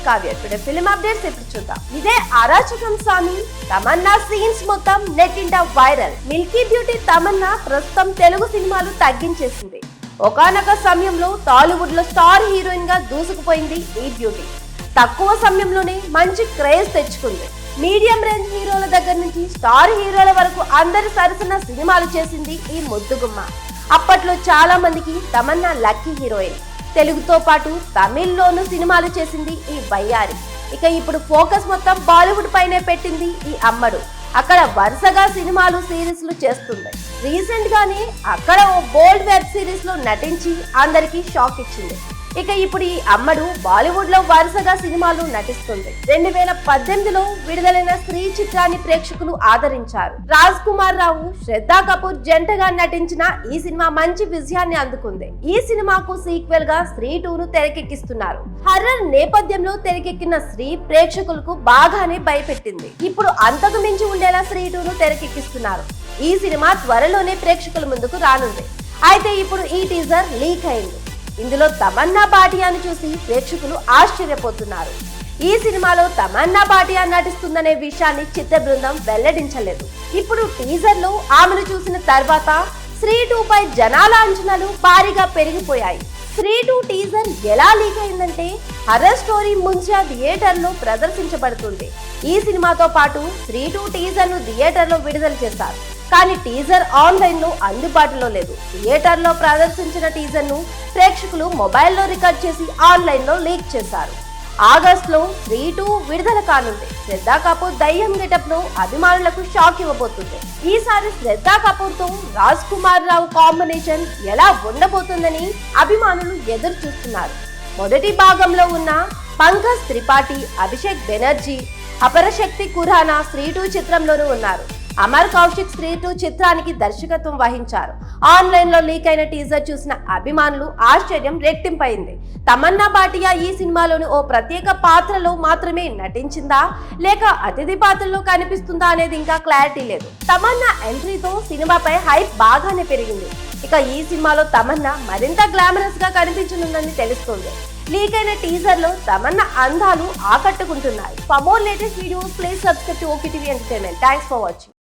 Kavya. Today film updates ఇప్పుడు చూద్దాం. ఇదే అరాచకం సామి తమన్నా సీన్స్ మొత్తం నెట్ ఇంటా వైరల్. మిల్కీ బ్యూటీ తమన్నా ప్రస్తుతం తెలుగు సినిమాలు తగ్గించేసింది. ఒకానొక సమయంలో టాలీవుడ్ లో స్టార్ హీరోయిన్ గా దూసుకుపోయింది ఈ బ్యూటీ. తక్కువ సమయంలోనే మంచి క్రేజ్ తెచ్చుకుంది. మీడియం రేంజ్ హీరోల దగ్గర నుంచి స్టార్ హీరోల వరకు అందరి సరసన సినిమాలు చేసింది ఈ ముద్దుగుమ్మ. అప్పట్లో చాలా మందికి తమన్నా లక్కీ హీరోయిన్. తెలుగుతో పాటు తమిళ్లోనూ సినిమాలు చేసింది ఈ వయ్యారి. ఇక ఇప్పుడు ఫోకస్ మొత్తం బాలీవుడ్ పైనే పెట్టింది ఈ అమ్మడు. అక్కడ వరుసగా సినిమాలు సిరీస్లు చేస్తుంది. రీసెంట్ గానే అక్కడ ఓ బోల్డ్ వెబ్ సిరీస్ లో నటించి అందరికి షాక్ ఇచ్చింది. ఇక ఇప్పుడు ఈ అమ్మడు బాలీవుడ్ లో వరుసగా సినిమాలు నటిస్తుంది. 2018లో విడుదలైన స్త్రీ చిత్రాన్ని ప్రేక్షకులు ఆదరించారు. రాజ్ కుమార్ రావు, శ్రద్ధా కపూర్ జంటగా నటించిన ఈ సినిమా మంచి విజయాన్ని అందుకుంది. ఈ సినిమాకు సీక్వెల్ గా స్త్రీ 2ను తెరకెక్కిస్తున్నారు. హర్రర్ నేపథ్యంలో తెరకెక్కిన స్త్రీ ప్రేక్షకులకు బాగానే భయపెట్టింది. ఇప్పుడు అంతకు మించి ఉండేలా స్త్రీ 2ను తెరకెక్కిస్తున్నారు. ఈ సినిమా త్వరలోనే ప్రేక్షకుల ముందుకు రానుంది. అయితే ఇప్పుడు ఈ టీజర్ లీక్ అయింది. ఇందులో తమన్నా భాటియాను చూసి ప్రేక్షకులు ఆశ్చర్యపోతున్నారు. ఈ సినిమాలో తమన్నా భాటియా నటిస్తుందనే విషయాన్ని చిత్ర బృందం వెల్లడించలేదు. ఇప్పుడు టీజర్ లో ఆమెను చూసిన తర్వాత స్త్రీ 2 పై జనాల అంచనాలు భారీగా పెరిగిపోయాయి. స్త్రీ 2 టీజర్ ఎలా లీక్ అయిందంటే హర్రర్ స్టోరీ ముంచా థియేటర్ లో ప్రదర్శించబడుతుంది. ఈ సినిమాతో పాటు స్త్రీ 2 టీజర్ ను థియేటర్ లో విడుదల చేశారు. కానీ టీజర్ ఆన్లైన్ లో అందుబాటులో లేదు. థియేటర్ లో ప్రదర్శించిన టీజర్ ను ప్రేక్షకులు మొబైల్లో రికార్డ్ చేసి ఆన్లైన్ లో లీక్ చేశారు. ఆగస్టులో స్త్రీ 2 విడుదల కానుంది. శ్రద్ధా కపూర్ దయ్యం గెటప్ లో అభిమానులకు షాక్ ఇవ్వబోతుంది. ఈసారి శ్రద్ధా కపూర్ తో రాజ్ కుమార్ రావు కాంబినేషన్ ఎలా ఉండబోతుందని అభిమానులు ఎదురు చూస్తున్నారు. మొదటి భాగంలో ఉన్న పంకజ్ త్రిపాఠి, అభిషేక్ బెనర్జీ, అపరశక్తి ఖురానా స్త్రీ 2 చిత్రంలోనూ ఉన్నారు. అమర్ కౌశిక్ స్త్రీ 2 చిత్రానికి దర్శకత్వం వహించారు. ఆన్లైన్ లో లీక్ అయిన టీజర్ చూసిన అభిమానులు ఆశ్చర్యం రెట్టింపైంది. తమన్నా భాటియా ఈ సినిమాలోని ఓ ప్రత్యేక పాత్రలో మాత్రమే నటించిందా లేక అతిథి పాత్రలో కనిపిస్తుందా అనేది ఇంకా క్లారిటీ లేదు. తమన్నా ఎంట్రీతో సినిమాపై హైప్ బాగానే పెరిగింది. ఇక ఈ సినిమాలో తమన్నా మరింత గ్లామరస్ గా కనిపించనుందని తెలుస్తోంది. లీక్ అయిన టీజర్ లో తమన్నా అందాలు ఆకట్టుకుంటున్నాయి. For more latest videos please subscribe to OKTV Entertainment. Thanks for watching.